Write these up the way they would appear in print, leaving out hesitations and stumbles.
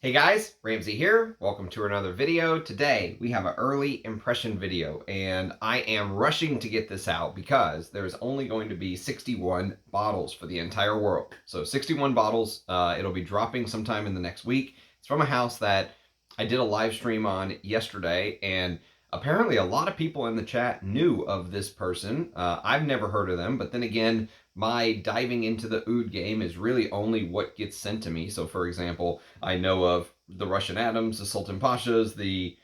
Hey guys, Ramsey here. Welcome to another video. Today we have an early impression video and I am rushing to get this out because there's only going to be 61 bottles for the entire world. So 61 bottles, it'll be dropping sometime in the next week. It's from a house that I did a live stream on yesterday, and apparently a lot of people in the chat knew of this person. I've never heard of them, but then again, my diving into the OUD game is really only what gets sent to me. So for example, I know of the Russian Adams, the Sultan Pashas, the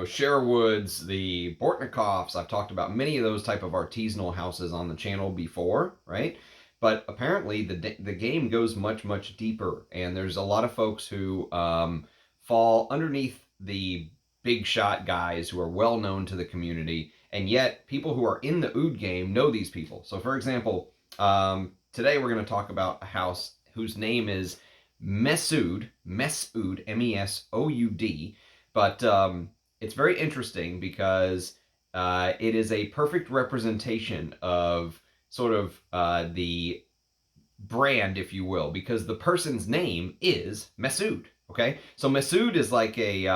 Sherwoods, the Bortnikovs. I've talked about many of those type of artisanal houses on the channel before, right? But apparently the game goes much deeper, and there's a lot of folks who fall underneath the big shot guys who are well known to the community, and yet people who are in the OUD game know these people. So for example, today we're going to talk about a house whose name is mesOUD, MESOUD, but it's very interesting because it is a perfect representation of sort of the brand, if you will, because the person's name is mesOUD. Okay, so mesOUD is like a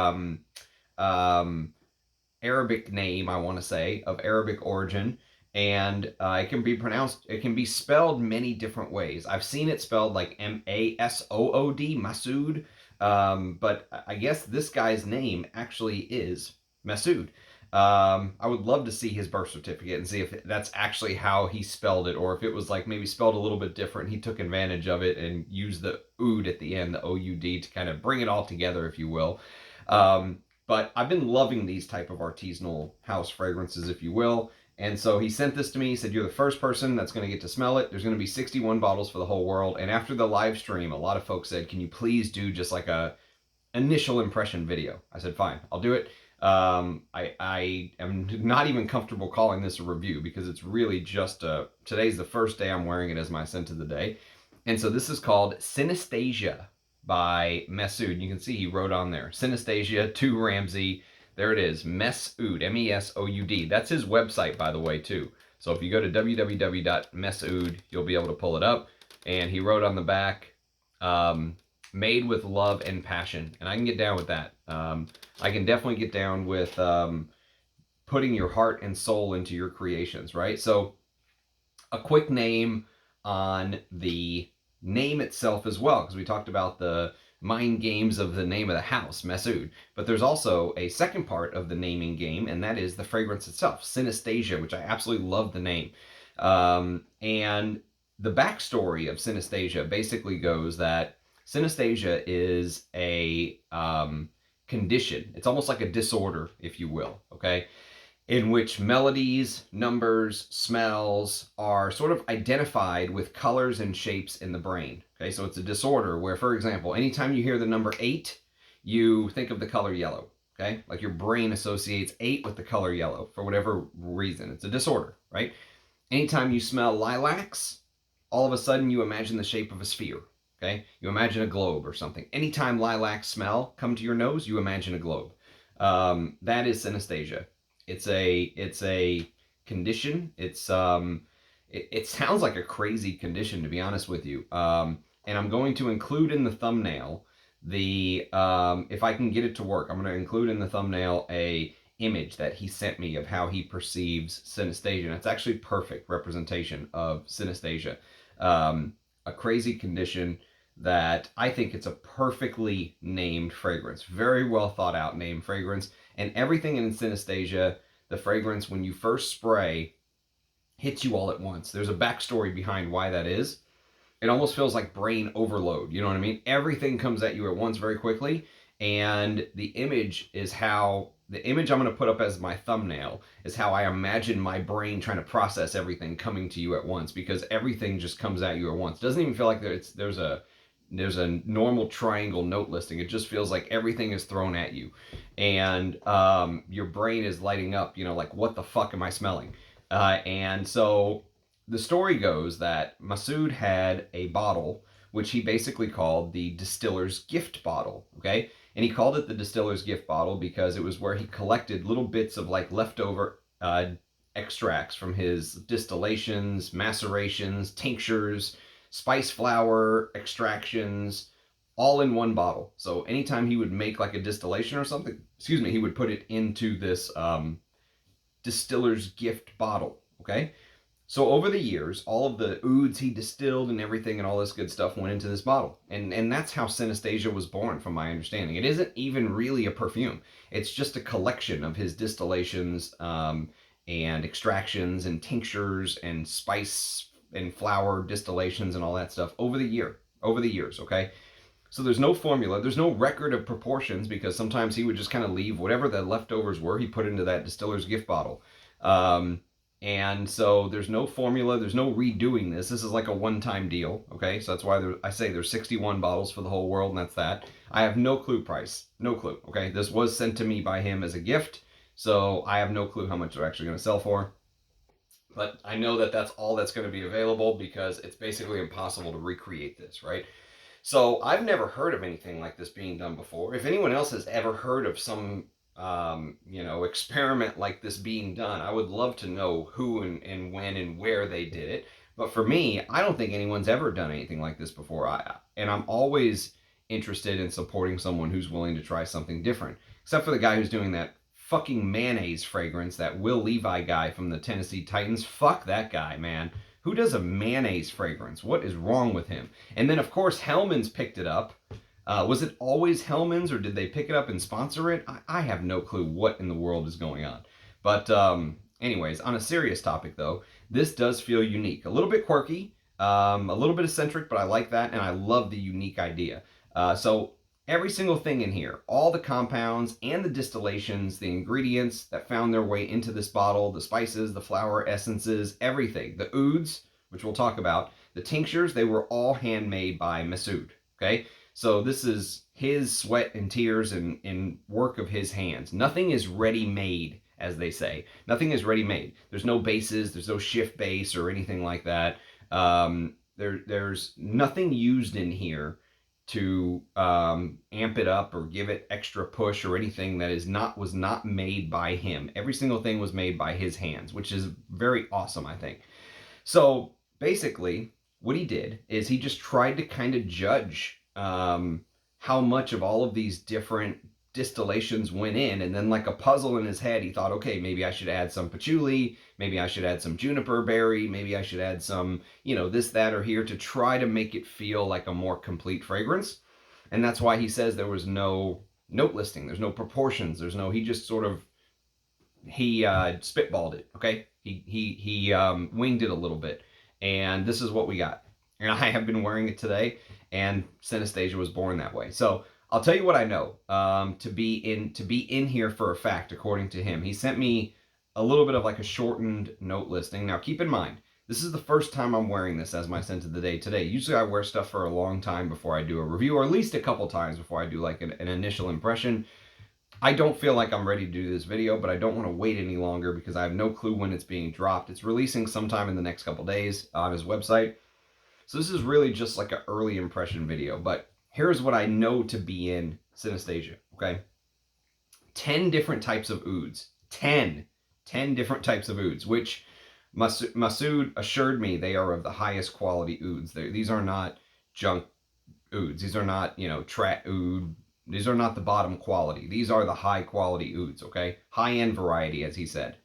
Arabic name, I want to say, of Arabic origin, and it can be spelled many different ways. I've seen it spelled like MASOOD, Mesud, but I guess this guy's name actually is mesOUD. I would love to see his birth certificate and see if that's actually how he spelled it, or if it was like maybe spelled a little bit different. He took advantage of it and used the OUD at the end, the OUD, to kind of bring it all together, if you will. But I've been loving these type of artisanal house fragrances, if you will. And so he sent this to me. He said, you're the first person that's going to get to smell it. There's going to be 61 bottles for the whole world. And after the live stream, a lot of folks said, can you please do just like a initial impression video? I said, fine, I'll do it. I am not even comfortable calling this a review because it's really just today's the first day I'm wearing it as my scent of the day. And so this is called Synesthesia by mesOUD. You can see he wrote on there, Synesthesia to Ramsey. There it is, mesOUD, MESOUD. That's his website, by the way, too. So if you go to www.mesOUD, you'll be able to pull it up. And he wrote on the back, made with love and passion. And I can get down with that. I can definitely get down with putting your heart and soul into your creations, right? So a quick name on the name itself as well, because we talked about the mind games of the name of the house, mesOUD. But there's also a second part of the naming game, and that is the fragrance itself, Synesthesia, which I absolutely love the name. And the backstory of Synesthesia basically goes that Synesthesia is a condition. It's almost like a disorder, if you will, okay? In which melodies, numbers, smells are sort of identified with colors and shapes in the brain. Okay, so it's a disorder where, for example, anytime you hear the number 8, you think of the color yellow. Okay, like your brain associates 8 with the color yellow for whatever reason. It's a disorder, right? Anytime you smell lilacs, all of a sudden you imagine the shape of a sphere. Okay, you imagine a globe or something. Anytime lilacs smell come to your nose, you imagine a globe. That is synesthesia. It's a condition. It sounds like a crazy condition, to be honest with you. And I'm going to include in the thumbnail if I can get it to work, I'm going to include in the thumbnail a image that he sent me of how he perceives synesthesia. And it's actually perfect representation of synesthesia. A crazy condition that I think it's a perfectly named fragrance. Very well thought out named fragrance. And everything in synesthesia, the fragrance, when you first spray, hits you all at once. There's a backstory behind why that is. It almost feels like brain overload. You know what I mean? Everything comes at you at once very quickly. And the image I'm going to put up as my thumbnail is how I imagine my brain trying to process everything coming to you at once, because everything just comes at you at once. It doesn't even feel like there's a normal triangle note listing. It just feels like everything is thrown at you, and your brain is lighting up, like, what the fuck am I smelling? And so the story goes that mesOUD had a bottle which he basically called the distiller's gift bottle, okay? And he called it the distiller's gift bottle because it was where he collected little bits of like leftover extracts from his distillations, macerations, tinctures, spice flower extractions, all in one bottle. So anytime he would make like a distillation or something, excuse me, he would put it into this distiller's gift bottle. Okay. So over the years, all of the ouds he distilled and everything and all this good stuff went into this bottle. And that's how Synesthesia was born, from my understanding. It isn't even really a perfume. It's just a collection of his distillations and extractions and tinctures and spice and flower distillations and all that stuff over the years, okay? So there's no formula, there's no record of proportions, because sometimes he would just kind of leave whatever the leftovers were, he put into that distiller's gift bottle. And so there's no formula, there's no redoing this. This is like a one-time deal, okay? So that's why I say there's 61 bottles for the whole world, and that's that. I have no clue price, no clue, okay? This was sent to me by him as a gift, so I have no clue how much they're actually going to sell for. But I know that that's all that's going to be available, because it's basically impossible to recreate this, right? So I've never heard of anything like this being done before. If anyone else has ever heard of some experiment like this being done, I would love to know who and when and where they did it. But for me, I don't think anyone's ever done anything like this before. And I'm always interested in supporting someone who's willing to try something different. Except for the guy who's doing that fucking mayonnaise fragrance, that Will Levi guy from the Tennessee Titans. Fuck that guy, man. Who does a mayonnaise fragrance? What is wrong with him? And then, of course, Hellman's picked it up. Was it always Hellman's, or did they pick it up and sponsor it? I have no clue what in the world is going on. But anyways, on a serious topic, though, this does feel unique. A little bit quirky, a little bit eccentric, but I like that, and I love the unique idea. So every single thing in here, all the compounds and the distillations, the ingredients that found their way into this bottle, the spices, the flower essences, everything, the ouds, which we'll talk about, the tinctures, they were all handmade by Mesud, okay? So this is his sweat and tears and work of his hands. Nothing is ready-made, as they say. Nothing is ready-made. There's no bases, there's no shift base or anything like that. There's nothing used in here to amp it up or give it extra push or anything that was not made by him. Every single thing was made by his hands, which is very awesome, I think. So basically, what he did is he just tried to kind of judge how much of all of these different distillations went in, and then like a puzzle in his head, he thought, okay, maybe I should add some patchouli, maybe I should add some juniper berry, maybe I should add some, this, that, or here, to try to make it feel like a more complete fragrance. And that's why he says there was no note listing, there's no proportions, he just sort of, he spitballed it, okay? He winged it a little bit, and this is what we got. And I have been wearing it today, and Synesthesia was born that way. So I'll tell you what I know to be in here for a fact, according to him. He sent me a little bit of like a shortened note listing. Now keep in mind, this is the first time I'm wearing this as my scent of the day today. Usually I wear stuff for a long time before I do a review, or at least a couple times before I do like an initial impression. I don't feel like I'm ready to do this video, but I don't want to wait any longer because I have no clue when it's being dropped. It's releasing sometime in the next couple days on his website. So this is really just like an early impression video, but here's what I know to be in Synesthesia, okay? 10 different types of ouds. 10 different types of ouds, which Mesud assured me they are of the highest quality ouds. These are not junk ouds. These are not, Trat oud. These are not the bottom quality. These are the high quality ouds, okay? High-end variety, as he said.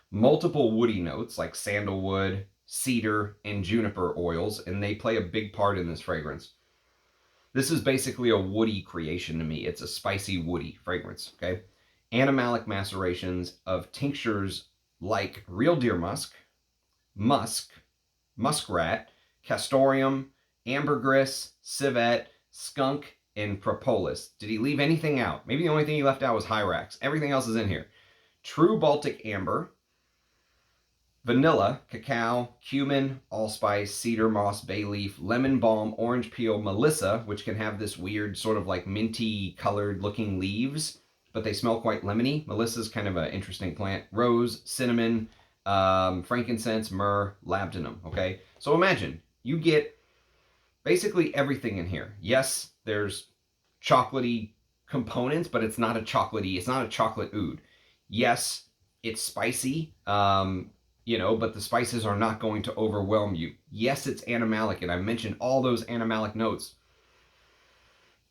Multiple woody notes like sandalwood, cedar, and juniper oils, and they play a big part in this fragrance. This is basically a woody creation to me. It's a spicy, woody fragrance, okay? Animalic macerations of tinctures like real deer musk, muskrat, castoreum, ambergris, civet, skunk, and propolis. Did he leave anything out? Maybe the only thing he left out was hyrax. Everything else is in here. True Baltic amber, vanilla, cacao, cumin, allspice, cedar moss, bay leaf, lemon balm, orange peel, melissa, which can have this weird sort of like minty colored looking leaves, but they smell quite lemony. Melissa's kind of an interesting plant. Rose, cinnamon, frankincense, myrrh, labdanum, okay? So imagine, you get basically everything in here. Yes, there's chocolatey components, but it's not a chocolate oud. Yes, it's spicy, but the spices are not going to overwhelm you. Yes, it's animalic, and I mentioned all those animalic notes.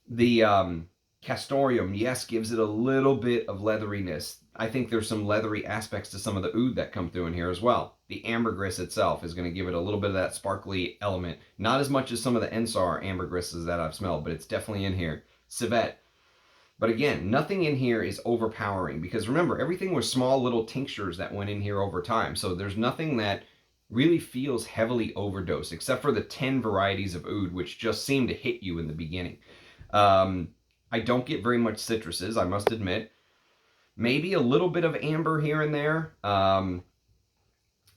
The castoreum, yes, gives it a little bit of leatheriness. I think there's some leathery aspects to some of the oud that come through in here as well. The ambergris itself is going to give it a little bit of that sparkly element. Not as much as some of the Ensar ambergrisses that I've smelled, but it's definitely in here. Civet. But again, nothing in here is overpowering because remember, everything was small little tinctures that went in here over time. So there's nothing that really feels heavily overdosed except for the 10 varieties of oud, which just seem to hit you in the beginning. I don't get very much citruses, I must admit. Maybe a little bit of amber here and there.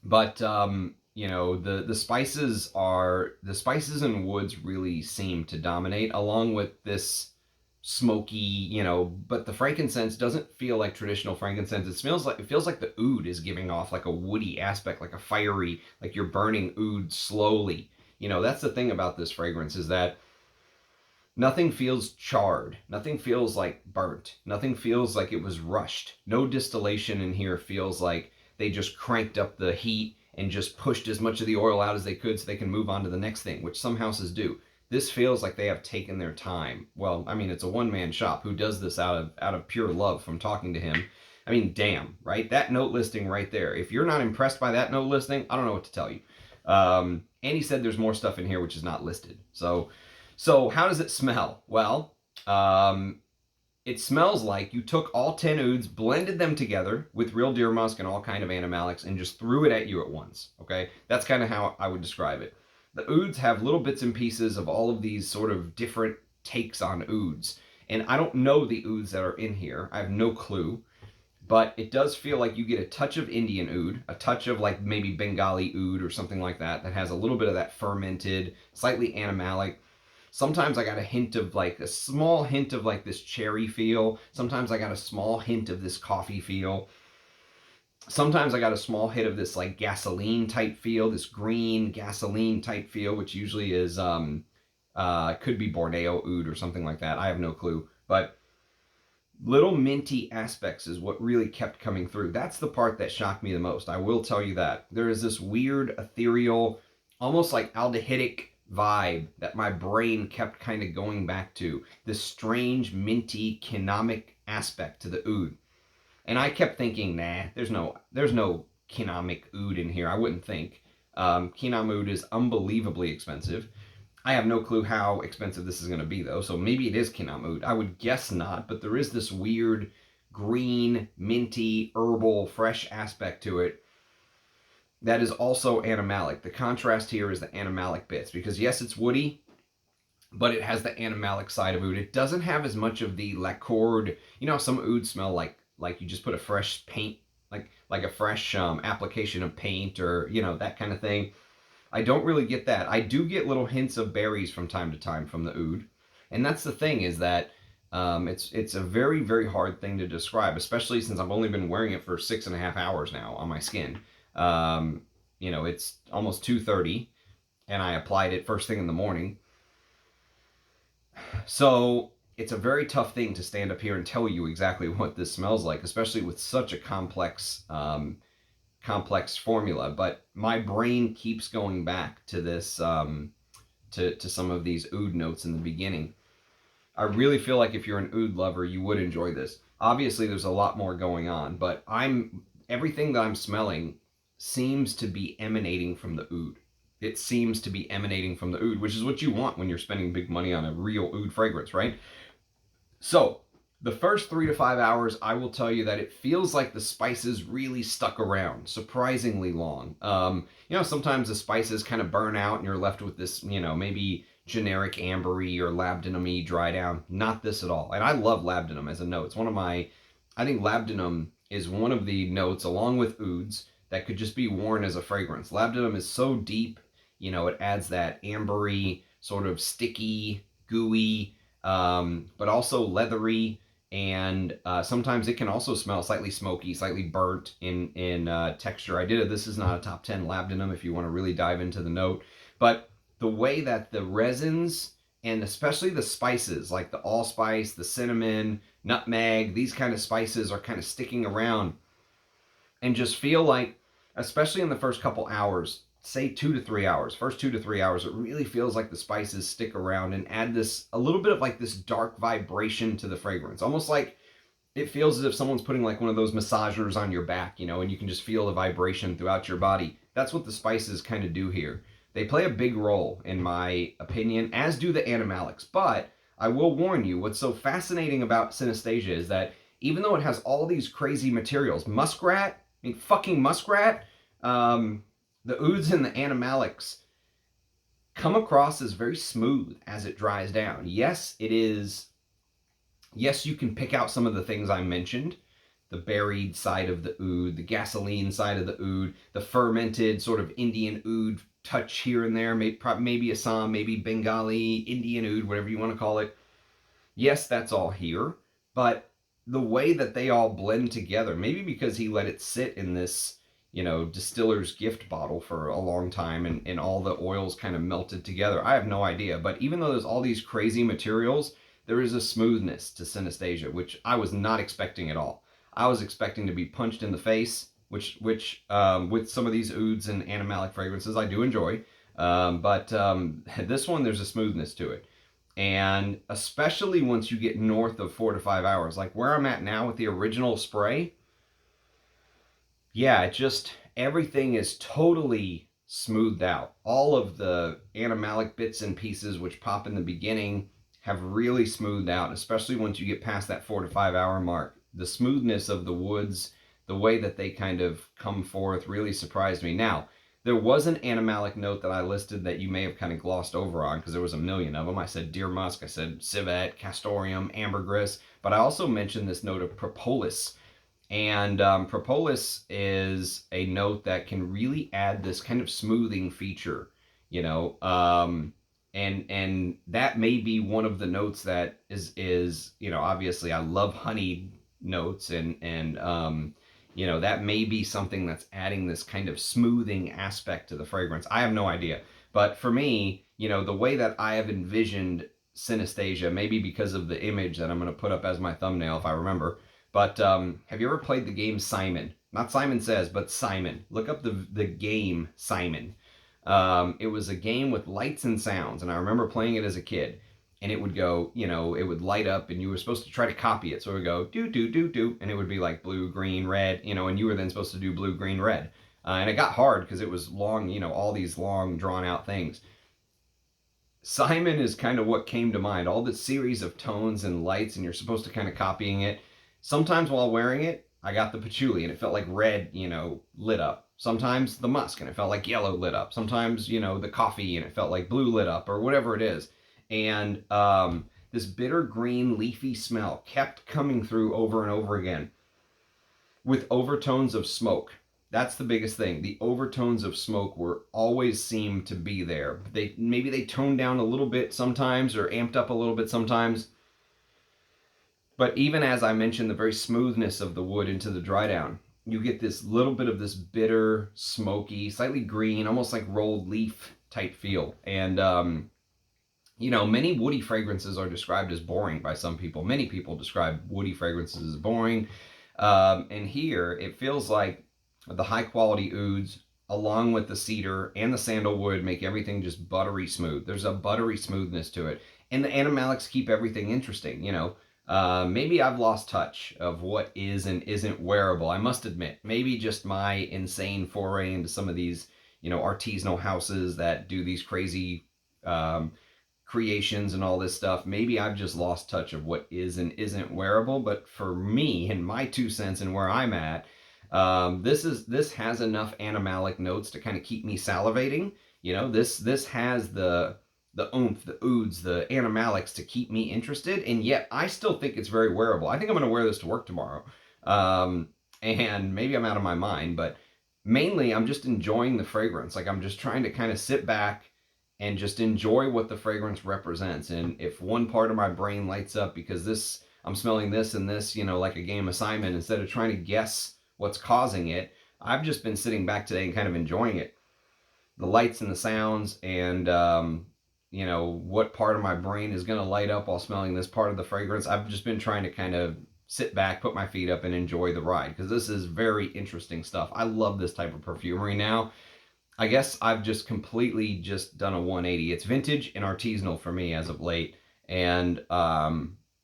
But you know, the spices and woods really seem to dominate, along with this smoky, you know, but the frankincense doesn't feel like traditional frankincense. It feels like the oud is giving off like a woody aspect, like a fiery, like you're burning oud slowly. You know, that's the thing about this fragrance is that nothing feels charred. Nothing feels like burnt. Nothing feels like it was rushed. No distillation in here feels like they just cranked up the heat and just pushed as much of the oil out as they could so they can move on to the next thing, which some houses do. This feels like they have taken their time. Well, I mean, it's a one-man shop. Who does this out of pure love from talking to him? I mean, damn, right? That note listing right there. If you're not impressed by that note listing, I don't know what to tell you. And he said there's more stuff in here which is not listed. So how does it smell? Well, it smells like you took all 10 ouds, blended them together with real deer musk and all kind of animalics, and just threw it at you at once. Okay, that's kind of how I would describe it. The ouds have little bits and pieces of all of these sort of different takes on ouds, and I don't know the ouds that are in here. I have no clue, but it does feel like you get a touch of Indian oud, a touch of like maybe Bengali oud or something like that has a little bit of that fermented, slightly animalic. Sometimes I got a hint of like a small hint of like this cherry feel. Sometimes I got a small hint of this coffee feel. Sometimes I got a small hit of this like gasoline type feel, this green gasoline type feel, which usually is could be Borneo oud or something like that. I have no clue, but little minty aspects is what really kept coming through. That's the part that shocked me the most. I will tell you that there is this weird ethereal, almost like aldehydic vibe that my brain kept kind of going back to, this strange minty kinomic aspect to the oud. And I kept thinking, nah, there's no kinomic oud in here. I wouldn't think. Kinam oud is unbelievably expensive. I have no clue how expensive this is going to be though, so maybe it is Kinam oud. I would guess not, but there is this weird green, minty, herbal, fresh aspect to it that is also animalic. The contrast here is the animalic bits, because yes, it's woody, but it has the animalic side of oud. It doesn't have as much of the lacquered, you know, some ouds smell like you just put a fresh paint, like a fresh application of paint, or, you know, that kind of thing. I don't really get that. I do get little hints of berries from time to time from the oud. And that's the thing, is that it's a very, very hard thing to describe, especially since I've only been wearing it for 6.5 hours now on my skin. You know, it's almost 2:30, and I applied it first thing in the morning. So it's a very tough thing to stand up here and tell you exactly what this smells like, especially with such a complex formula. But my brain keeps going back to this, to some of these oud notes in the beginning. I really feel like if you're an oud lover, you would enjoy this. Obviously, there's a lot more going on, but everything that I'm smelling seems to be emanating from the oud. It seems to be emanating from the oud, which is what you want when you're spending big money on a real oud fragrance, right? So the first 3 to 5 hours, I will tell you that it feels like the spices really stuck around surprisingly long. You know, sometimes the spices kind of burn out and you're left with this, you know, maybe generic ambery or labdanum-y dry down. Not this at all. And I love labdanum as a note. It's one of my, I think labdanum is one of the notes, along with ouds, that could just be worn as a fragrance. Labdanum is so deep, you know, it adds that ambery, sort of sticky, gooey, but also leathery, and sometimes it can also smell slightly smoky, slightly burnt in texture. This is not a top 10 labdanum if you want to really dive into the note, but the way that the resins and especially the spices, like the allspice, the cinnamon, nutmeg, these kind of spices are kind of sticking around and just feel like, especially in the first couple hours, say 2 to 3 hours. First 2 to 3 hours, it really feels like the spices stick around and add this a little bit of like this dark vibration to the fragrance. Almost like it feels as if someone's putting like one of those massagers on your back, and you can just feel the vibration throughout your body. That's what the spices kind of do here. They play a big role, in my opinion, as do the animalics. But I will warn you, what's so fascinating about synesthesia is that even though it has all these crazy materials, muskrat, I mean, fucking muskrat, the ouds and the animalics come across as very smooth as it dries down. Yes, it is. Yes, you can pick out some of the things I mentioned, the berried side of the oud, the gasoline side of the oud, the fermented sort of Indian oud touch here and there, maybe Assam, maybe Bengali, Indian oud, whatever you want to call it. Yes, that's all here, but the way that they all blend together, maybe because he let it sit in this, distiller's gift bottle for a long time, and all the oils kind of melted together. I have no idea, but even though there's all these crazy materials, there is a smoothness to synesthesia, which I was not expecting at all. I was expecting to be punched in the face, which with some of these ouds and animalic fragrances I do enjoy, but this one, there's a smoothness to it. And especially once you get north of 4 to 5 hours, like where I'm at now with the original spray, yeah, everything is totally smoothed out. All of the animalic bits and pieces which pop in the beginning have really smoothed out, especially once you get past that 4 to 5 hour mark. The smoothness of the woods, the way that they kind of come forth, really surprised me. Now, there was an animalic note that I listed that you may have kind of glossed over on, because there was a million of them. I said deer musk, I said civet, castoreum, ambergris, but I also mentioned this note of propolis. And propolis is a note that can really add this kind of smoothing feature, and that may be one of the notes that is obviously I love honey notes, and that may be something that's adding this kind of smoothing aspect to the fragrance. I have no idea, but for me, the way that I have envisioned synesthesia, maybe because of the image that I'm going to put up as my thumbnail if I remember. But have you ever played the game Simon? Not Simon Says, but Simon. Look up the game Simon. It was a game with lights and sounds, and I remember playing it as a kid. And it would go, it would light up, and you were supposed to try to copy it. So it would go do do do do, and it would be like blue, green, red, and you were then supposed to do blue, green, red. And it got hard because it was long, all these long drawn out things. Simon is kind of what came to mind. All the series of tones and lights, and you're supposed to kind of copying it. Sometimes while wearing it, I got the patchouli and it felt like red, lit up. Sometimes the musk and it felt like yellow lit up. Sometimes, the coffee and it felt like blue lit up, or whatever it is. And this bitter green leafy smell kept coming through over and over again with overtones of smoke. That's the biggest thing. The overtones of smoke were always seemed to be there. Maybe they toned down a little bit sometimes, or amped up a little bit sometimes. But even as I mentioned, the very smoothness of the wood into the dry down, you get this little bit of this bitter, smoky, slightly green, almost like rolled leaf type feel. And, many woody fragrances are described as boring by some people. Many people describe woody fragrances as boring. And here, it feels like the high quality ouds, along with the cedar and the sandalwood, make everything just buttery smooth. There's a buttery smoothness to it. And the animalics keep everything interesting, Maybe I've lost touch of what is and isn't wearable. I must admit, maybe just my insane foray into some of these, artisanal houses that do these crazy creations and all this stuff. Maybe I've just lost touch of what is and isn't wearable. But for me, in my 2 cents and where I'm at, this has enough animalic notes to kind of keep me salivating. This has the oomph, the ouds, the animalics to keep me interested, and yet I still think it's very wearable. I think I'm going to wear this to work tomorrow, and maybe I'm out of my mind, but mainly I'm just enjoying the fragrance. Like, I'm just trying to kind of sit back and just enjoy what the fragrance represents. And if one part of my brain lights up because I'm smelling this and this, like a game of Simon, instead of trying to guess what's causing it, I've just been sitting back today and kind of enjoying it. The lights and the sounds, and what part of my brain is going to light up while smelling this part of the fragrance. I've just been trying to kind of sit back, put my feet up, and enjoy the ride, because this is very interesting stuff. I love this type of perfumery now. I guess I've just completely just done a 180. It's vintage and artisanal for me as of late, and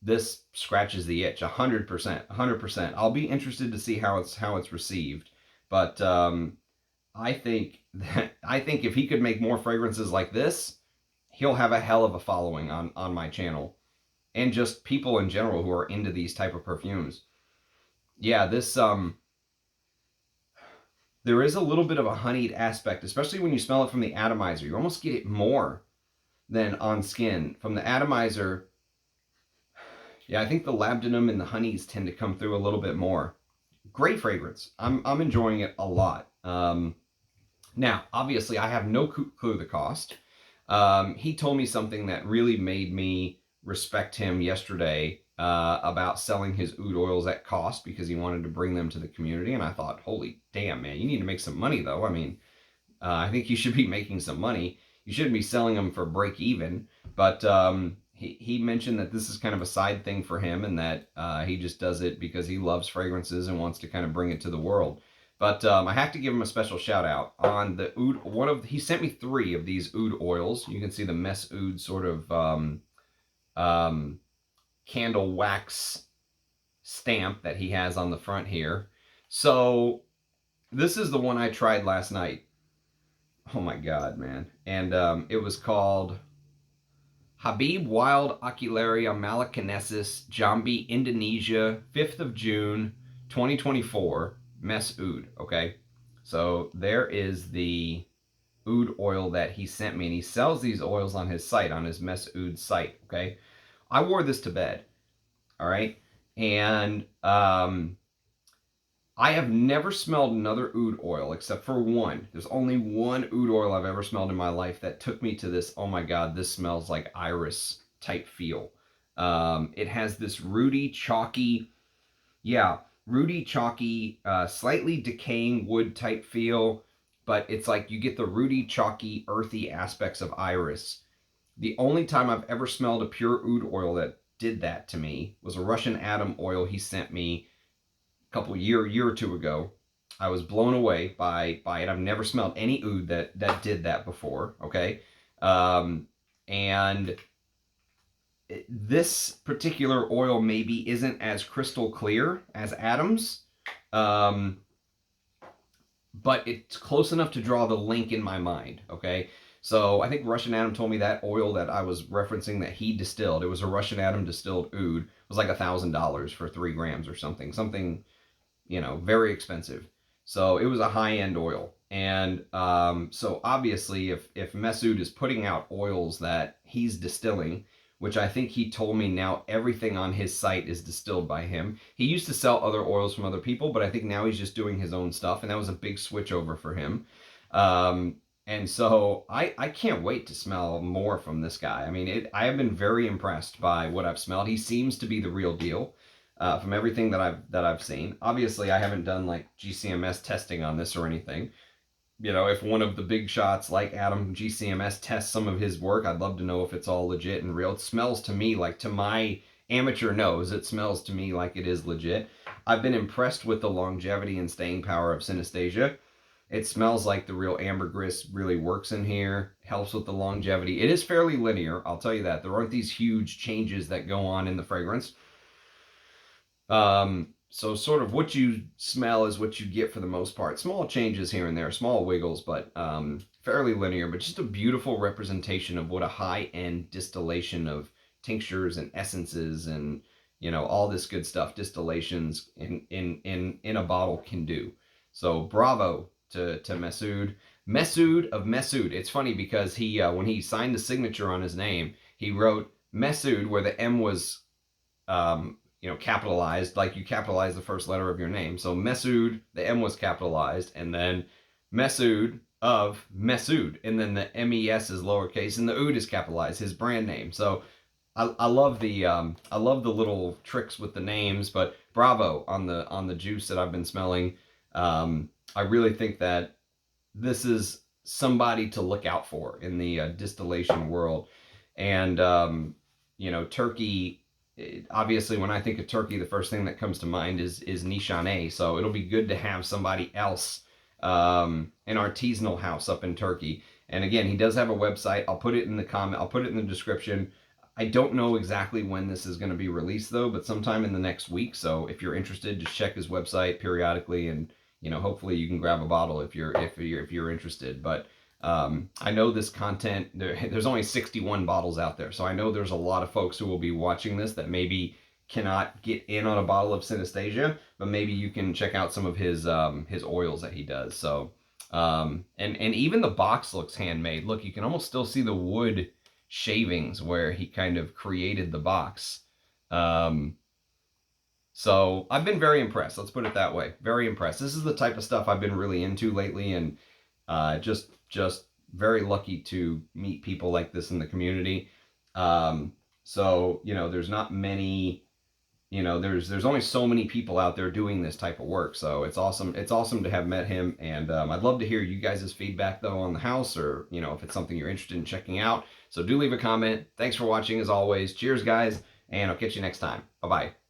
this scratches the itch 100%, 100%. I'll be interested to see how it's received, but I think if he could make more fragrances like this, he'll have a hell of a following on my channel and just people in general who are into these type of perfumes. Yeah, this there is a little bit of a honeyed aspect, especially when you smell it from the atomizer. You almost get it more than on skin. From the atomizer, yeah, I think the labdanum and the honeys tend to come through a little bit more. Great fragrance. I'm enjoying it a lot. Now, obviously, I have no clue the cost. He told me something that really made me respect him yesterday about selling his oud oils at cost because he wanted to bring them to the community. And I thought, holy damn, man, you need to make some money, though. I mean, I think you should be making some money. You shouldn't be selling them for break even. But he mentioned that this is kind of a side thing for him and that he just does it because he loves fragrances and wants to kind of bring it to the world. But I have to give him a special shout out on the oud. He sent me 3 of these oud oils. You can see the mesOUD sort of candle wax stamp that he has on the front here. So this is the one I tried last night. Oh my God, man. And it was called Habib Wild Ocularia Malaccensis, Jambi-Indonesia, 5th of June, 2024, mesOUD, okay? So there is the oud oil that he sent me, and he sells these oils on his site, on his mesOUD site, okay? I wore this to bed, all right? And I have never smelled another oud oil except for one. There's only one oud oil I've ever smelled in my life that took me to this, oh my God, this smells like iris type feel. It has this rooty, chalky, slightly decaying wood type feel, but it's like you get the rooty, chalky, earthy aspects of iris. The only time I've ever smelled a pure oud oil that did that to me was a Russian Adam oil he sent me year or two ago. I was blown away by it. I've never smelled any oud that did that before. Okay, and this particular oil maybe isn't as crystal clear as Adam's, but it's close enough to draw the link in my mind. Okay. So I think Russian Adam told me that oil that I was referencing that he distilled, it was a Russian Adam distilled oud, was like $1,000 for 3 grams or something, very expensive. So it was a high-end oil. And so obviously if mesOUD is putting out oils that he's distilling, which I think he told me now everything on his site is distilled by him. He used to sell other oils from other people, but I think now he's just doing his own stuff, and that was a big switch over for him. And so I can't wait to smell more from this guy. I mean, I have been very impressed by what I've smelled. He seems to be the real deal. From everything that I've seen. Obviously, I haven't done like GCMS testing on this or anything. If one of the big shots like Adam GCMS tests some of his work, I'd love to know if it's all legit and real. It smells to me like, to my amateur nose, it smells to me like it is legit. I've been impressed with the longevity and staying power of Synesthesia. It smells like the real ambergris really works in here, helps with the longevity. It is fairly linear, I'll tell you that. There aren't these huge changes that go on in the fragrance. So sort of what you smell is what you get for the most part. Small changes here and there, small wiggles, but fairly linear, but just a beautiful representation of what a high-end distillation of tinctures and essences and, all this good stuff, distillations in a bottle can do. So bravo to mesOUD. mesOUD of mesOUD. It's funny because he when he signed the signature on his name, he wrote mesOUD where the M was capitalized, like you capitalize the first letter of your name. So mesOUD, the M was capitalized, and then mesOUD of mesOUD, and then the MES is lowercase, and the oud is capitalized, his brand name. So I love the little tricks with the names, but bravo on the juice that I've been smelling. I really think that this is somebody to look out for in the distillation world. And Turkey, obviously when I think of Turkey, the first thing that comes to mind is Nishane. So it'll be good to have somebody else an artisanal house up in Turkey. And again, he does have a website. I'll put it in the comment. I'll put it in the description. I don't know exactly when this is going to be released though, but sometime in the next week. So if you're interested, just check his website periodically, and hopefully you can grab a bottle if you're interested. But I know this content. There's only 61 bottles out there, so I know there's a lot of folks who will be watching this that maybe cannot get in on a bottle of Synesthesia, but maybe you can check out some of his oils that he does. So and even the box looks handmade. Look, you can almost still see the wood shavings where he kind of created the box. So I've been very impressed. Let's put it that way. Very impressed. This is the type of stuff I've been really into lately, and just very lucky to meet people like this in the community. So there's not many. There's only so many people out there doing this type of work. So it's awesome. It's awesome to have met him, and I'd love to hear you guys' feedback though on the house, or if it's something you're interested in checking out. So do leave a comment. Thanks for watching as always. Cheers, guys, and I'll catch you next time. Bye bye.